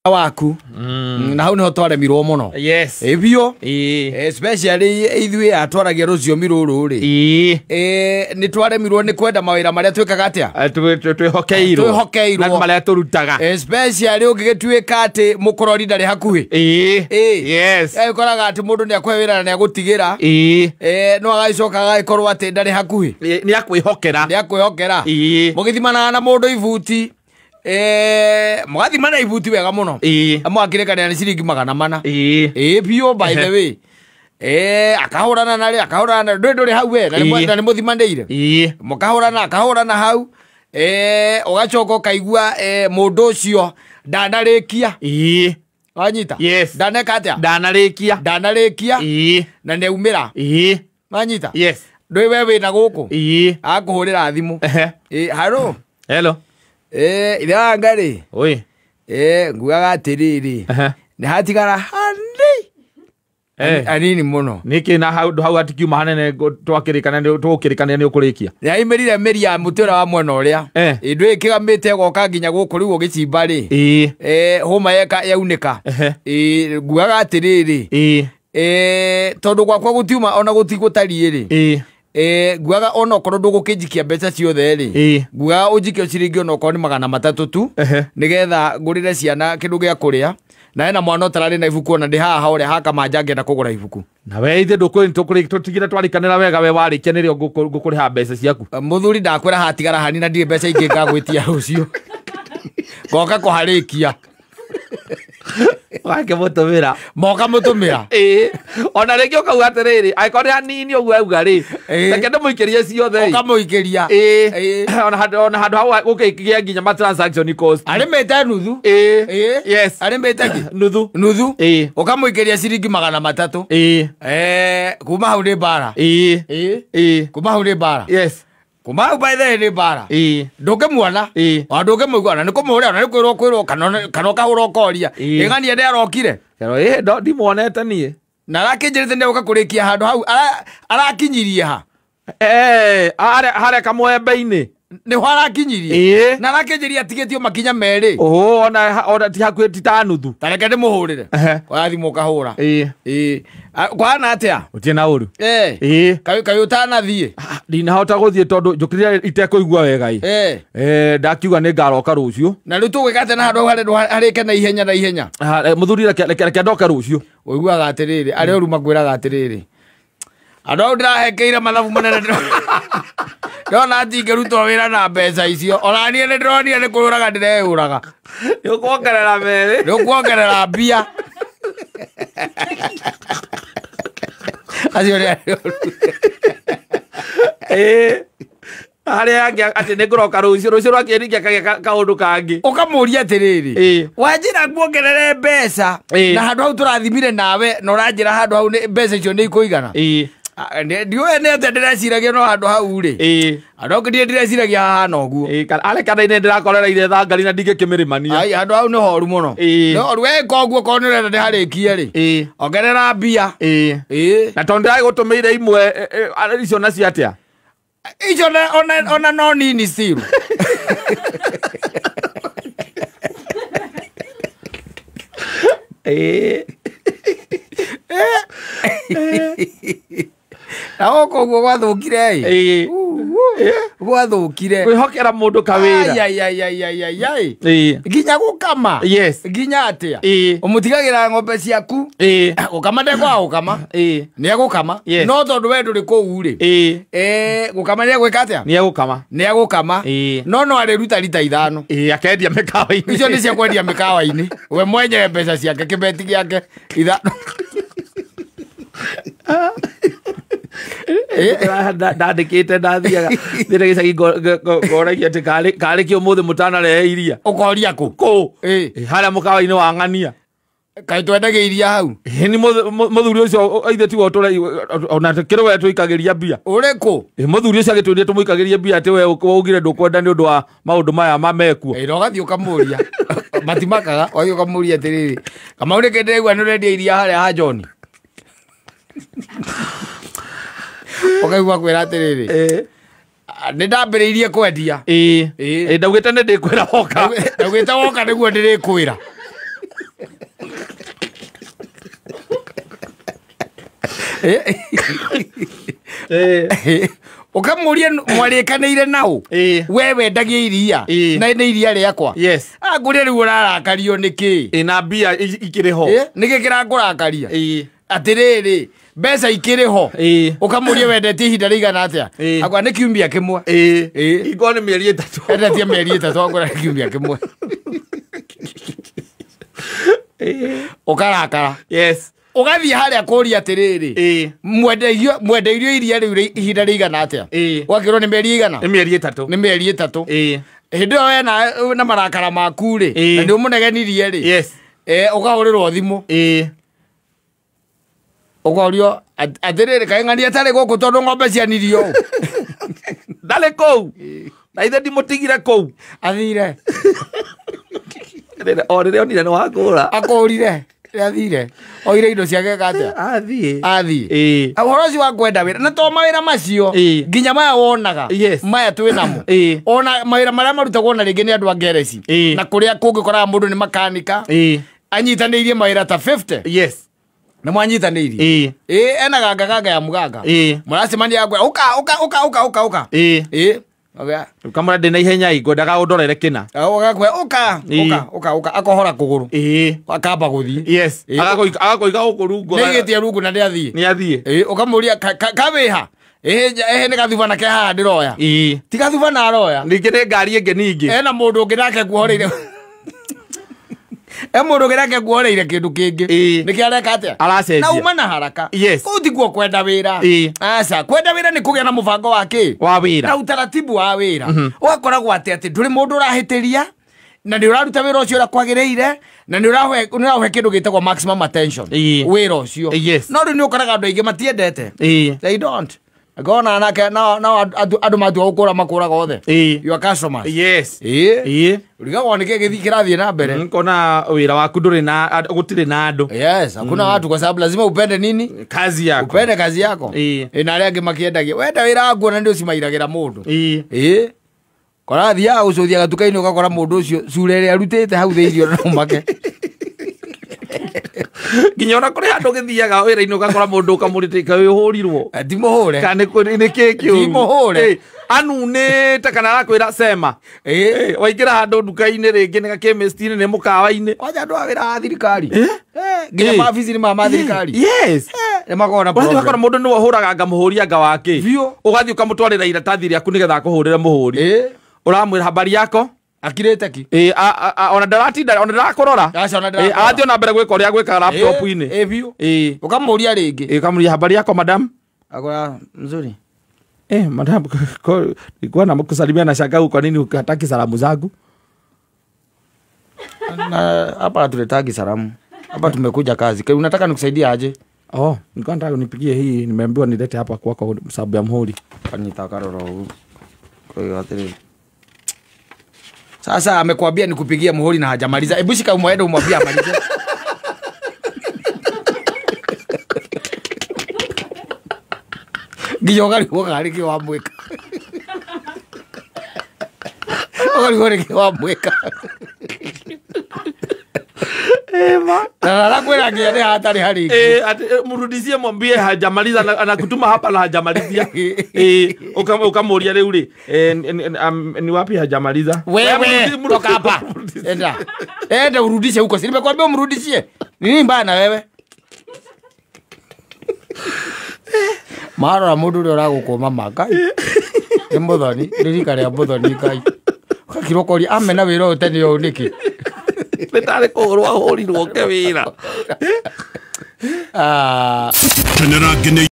waku na hau niho twaremirwo muno yes ebio especially ithui atwaragia ruciomi ruru ri ni twaremirwo ni kwenda mawira maria twikaga atia twihokeirwo na maria turutaga especially ungigituika ati mukorori ndari hakuhi yes koraga ati mundu ni akwe wira na ni agutigira no agaicoka agaikorwo ati ndari hakuhi ni akwihokera mugithimana na mundu ibuti mugathimana ibuti wega muno amwakirekania ni ciringi 400 bio by the way akahurana na nduri hau we na ni muthimandeire akahurana hau ugacoka kaigua mundu ucio ndanarikia wanyita yes ndaneka atia ndanarikia na neumira wanyita yes ndui we wina guku akuhurira thimu hello ira ngari oi nguaga atiriri ni hatigara anini muno niki na hau atikiuma hanene twakirikania ni ukurikia yaimerire meri ya mutira wa mwena uria indu ikigamite goka nginya guku riu gicimba ri homa yaunika nguaga atiriri tondu gwakwa gutiuma ona gutigutari ri nguaga ona okorwo ndugukinjikia mbeca ciothe ri nguaga unjikie ciringi ona okorwo ni 300 tu nigetha ngurire ciana kindu gia kuria na ena mwana utarari na ibuku ona ndi haha uria haka manja ngenda kugura ibuku na we ithe tutigire twarikanira wega we warikia nirio ngukuriha mbeca ciaku muthuri ndakwira hatigara hani na ndire mbeca ingi ngagwitia rucio ngoka kuharikia wake mutumira moka mutumira ona ringi ukauga atiriri aikore hanini uguo auga ri reke ndimuikirie ciothe ukamuikiria ona handu hau ukigia nginya ma transaction cost arimete nuthu yes arimete ki nuthu ukamuikiria ciringi 300 kuma hau ni bara kuma hau ni bara yes kuma hau by the ni bara ndukimuona ndukimuigua ni kumuhuria na ni kwirwo kana ukahura ukoria ing'ania ndi arokire ndimuonete nie na arakinjirite ndi uka kurikia handu hau arakinyirie ha hare kamwembe-ini niho arakinyirie na arakinyirie atigitio makinya meri ona ti hakuhi ti ta nuthu tareke ndimuhurire wathimo kahura kwana atia utie na uru kayo utanathie ndinahota guthie tondu njukirire itekuigua wega ndakiuga ni ngaroka rucio na riu tugwikate na handu harike na ihenya muthuri reke ndoke rucio uiguaga atiriri ari oru makwiraga atiriri andu au ndirahekeire mathabu manene ndona ati ngirutwo wira na mbeca icio ona nie ndironire ni kuyuraga ndireyuraga nikuongerera meri nikuongerera mbia acio haria angi ati ni nguroka rucio rwakiringia kaundu kangi ukamuria atiriri wanjira nguongerere mbeca na handu hau turathimire nawe na uranjira handu hau mbeca icio ni ikuigana ndiwe ne ate ndiraciragia no handu hau ri andu ndiraciragia haha noguo kana ine ndirakorereire thangari na ndingikimiremania ai handu hau ni horu muno ni horu weka uguo korwo ni urenda ndiharikie ri ongerera mbia na tondu ndiragũtũmĩire imwe icio na ciatia icio ona no nini still na guo gwathukire gwathukire kwihokera mundu kawira nginya gukama nginya atia umutigagira ng'ombe ciaku gukama ndekwa gukama ni agukama no tondu we nduri kuu ri gukama ni agwika atia ni agukama no ariruta lita 5 akendia mikawa-ini icio ni cia kwendia mikawa-ini we mwenye mbeca ciake kibeti giake 5 ndandikite ndathiaga thire gicagi ngoragia ati kari ki umuthi mutanarehe iria ukoria ku haria mukawa-ini wa ng'ania kai twendage iria hau ni muthuri ucio aithe tiga uture ona kiro we tuikagiria mbia uriku muthuri ucio agitwendie tumuikagiria mbia ati we ugire ndukwenda ni undu wa maundu maya mamekuo rogathi ukamuria matimakaga oyo ukamuria atiriri kama ureke ndirigua ni urendia iria haria ha John ukaigua kwira atiriri ni ndambiriirie kwendia ndaugite ni ndikwira woka ndaugite woka niguo ndirikwira ukamuria mwarĩkanĩire nao we wendagia iria na nĩ iria rĩakwa ngũria rĩu ũrarakario nĩkĩ na mbia ikĩrĩ ho nĩkĩ kĩrakũrakaria atĩrĩrĩ mbeca ikĩrĩ ho ukamuria wendetie ihinda rĩigana atĩa akwa nĩ kiumia kĩmwe ingĩkorwo nĩ mĩeri 3 endetie mĩeri 3 akora nĩ kiumia kĩmwe ukarakara ugathiĩ harĩa kũria atĩrĩrĩ mwendeirio iria rĩu ihinda rĩigana atĩa ũgakĩrwo nĩ mĩeri igana nĩ mĩeri 3 nĩ mĩeri 3 hĩndĩ ĩyo we na marakara maku rĩ na nĩ ũmũnegenirie rĩ ũkahũrĩrwo thimũ ũkorio atĩrĩrĩ kaĩ ng'ani atarĩ gũkũ tondũ ng'ombe cianirio ndarĩ kũu na ithe ndimũtigire kũu athire o rĩrĩa onire nĩ wakũra akũrire athire oire indo ciake atĩa athiĩ ũhoro ũcio wa kwenda wĩra na to mawĩra macio nginya maya wonaga maya twĩ namo ona mawĩra marĩa marutagwo na rĩngĩ nĩ andũ a ngereci na kũrĩa kũngĩkoraga mũndũ nĩ makanika anyitanĩirie mawĩra ta 50 nĩ mwanyitanĩirie ena ganga ya mũganga mũracemania ngwe ũka kamara ndĩna ihenya ngwendaga ũndorere kĩna ũgakwe ũka akohora kũgũrũ akamba gũthiĩ agakũiga gũkũ rungu nĩgĩtie rungu na nĩathiĩ ũkamũria kawĩha nĩ gathubana ke haha ndĩroya ti gathubana aroya ningĩ nĩ ngari ĩngĩ ningĩ ena mũndũ ũngĩ nake kuoreire mũndũ ũngĩ nake kuoreire kĩndũ kĩngĩ nĩkĩ areka atĩa aracenjia na uma na haraka kũu tiguo kwenda wĩra aca kwenda wĩra nĩ kũgĩa na mũbango wa wĩra na ũtaratibu wa wĩra ũgakoragwo atĩ ndũrĩ mũndũ ũrahĩtĩria na nĩ ũraruta wĩra ũcio ũrĩa kwagĩrĩire na nĩ ũrahe kĩndũ gĩtagwo maximum attention wĩra ũcio no rĩu nĩ ũkoraga andũ aingĩ matiendete they don't ngona anake na andũ matua gũkũra makũraga othe your customers urigagwo nĩkĩ gĩthiĩ kĩrathiĩ na mbere nkona wĩra waku gũtirĩ na andũ hakuna watu kwa sababu lazima upende nini kazi yako upende kazi yako na arĩa angĩ makiendagia wenda wĩra waku na nĩ ũcimairagĩra mũndũ kora thiaga gũcũthia gatuka-inĩ ũgakora mũndũ ũcio cura ĩrĩa arutĩte hau thĩinĩ no make nginya ona kũrĩ andũ gĩthiaga wĩra-inĩ ũgakora mũndũ ũkamũrĩtĩka wĩhũrirwo timũhũre kana nĩ kĩkĩ timũhũre anunĩte kana arakwĩra cema waingĩra handũ nduka-inĩ rĩngĩ nĩ gakĩmĩstinĩ nĩ mũkawa-inĩ kwanja andũ a wĩra a thirikari nginya mabici-inĩ ma thirikari nĩ makoragwo ũgakora mũndũ nĩwe ũhũraga anga mũhũri anga wake ũgathiĩ ũkamũtwarĩra iratathi rĩaku nĩgetha akũhũrĩre mũhũri ũramwĩra habari yako akirete ki ona ndaratinda ona ndarakũrora arathiĩ ona mbere gwĩka ũrĩa gwĩkaga laptop-inĩ biũ ũkamũria rĩngĩ ũkamũria habari yako madam akora nzuri madam nilikuwa nakusalimia na shaka kwa nini ukataki salamu zangu na hapa hatuletagi salamu hapa tumekuja kazi kwa unataka nikusaidia aje nilikuwa nataka unipigie hii nimeambiwa nilete hapa kwako sababu ya mhuri kanitaka roro kwa hiyo atiri sasa amekwambia nikupigia muhuri na hajamaliza hebu shika umwende umwambie amalize Gijogari wogari ki wamweka ogari ki wamweka nakwĩra nginya hatarĩ hari mrudishie mwambie hajamaliza anakutuma hapa na hajamalizia ukamũria rĩu rĩ ni wapi hajamaliza wewe toka hapa enda urudishe huko si nimekwambia umrudishie nini mbaya na wewe mara mũndũ ũrĩa ũragũkũma makai nĩ mũthoni ririka rĩa mũthoni kai kakirokori amena wĩra ũyũ tene ũũ nĩkĩ nĩtarĩ kũhũrwo ahũrirwo ke wĩra